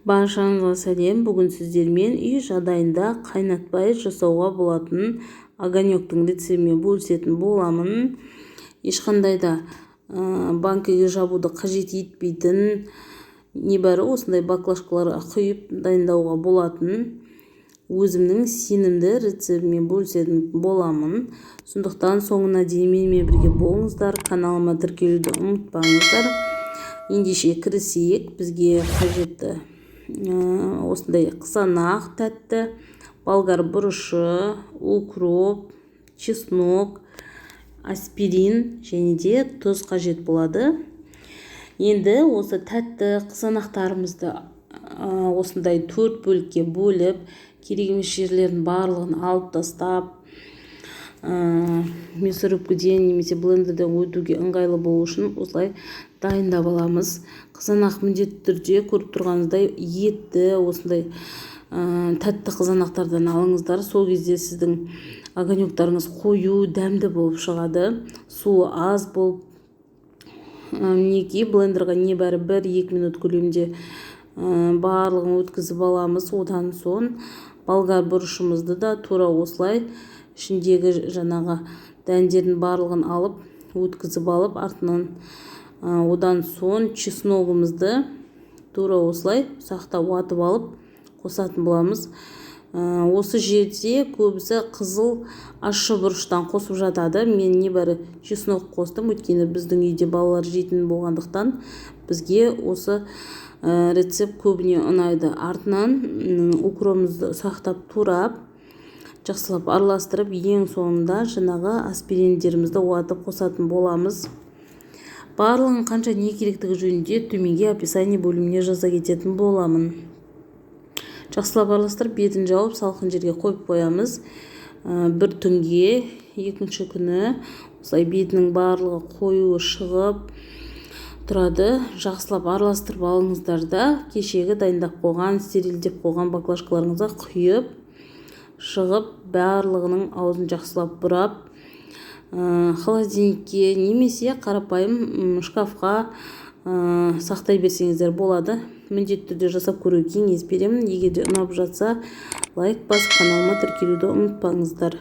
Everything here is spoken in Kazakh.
Баршаңызға сәлем. Бүгін сіздермен үй жағдайында қайнатпай жасауға болатын огонектің рецептімен бөлісетін боламын. Ешқандай да банкіге жабуды қажет етпейтін, небәрі осындай баклажкаларға құйып дайындауға болатын өзімнің сенімді рецептімен бөлісетін боламын. Сондықтан соңына дейін менімен бірге болыңыздар. Каналыма тіркелуді ұмытпаңыздар. Ендеше кірісейік. Бізге қажетті осындай қызанақ тәтті, болгар бұрышы, укроп, чеснок, аспирин және де тұз қажет болады. Енді осы тәтті қызанақтарымызды осындай 4 бөлікке бөліп, керек емес жерлерін барлығын алып тастап, мясорубкіден немесе блендерден өтуге ыңғайлы болу үшін осылай дайындап аламыз. Қызанақ міндетті түрде көріп тұрғаныңыздай етті осындай тәтті қызанақтардан алыңыздар. Сол кезде сіздің огонектарыңыз қою, дәмді болып шығады. Суы аз болып, мінекей блендерға небәрі 1-2 минут көлемінде барлығын өткізіп аламыз. Одан соң болгар бұрышымызды да тура осылай ішіндегі жаңағы дәндерін барлығын алып өткізіп алып, артынан одан соң чесногымызды тура осылай сақтап уатып алып қосатын боламыз. Осы жерде көбісі қызыл ащы бұрыштан қосып жатады. Мен небәрі чеснок қостым, өйткені біздің үйде балалар жейтін болғандықтан бізге осы рецепт көбіне ұнайды. Артынан укромызды сақтап турап, жақсылап араластырып, ең соңында жаңағы аспириндерімізді уатып қосатын боламыз. Барлығын қанша не керектігі жөнінде төменге описание бөліміне жаза кететін боламын. Жақсылап араластырып, бетін жауып, салқын жерге қойып қоямыз. Бір түнге, екінші күні осылай бетінің барлығы қою шығып тұрады. Жақсылап араластырып алыңыздар да, кешегі дайындап қойған, стерилдеп қойған баклажкаларыңызға құйып шығып, барлығының аузын жақсылап бұрап, холодильникке немесе қарапайым шкафқа сақтай берсеңіздер болады. Міндетті түрде жасап көруге кеңес беремін. Егер де ұнап жатса, лайк басып, каналыма тіркелуді ұмытпаңыздар.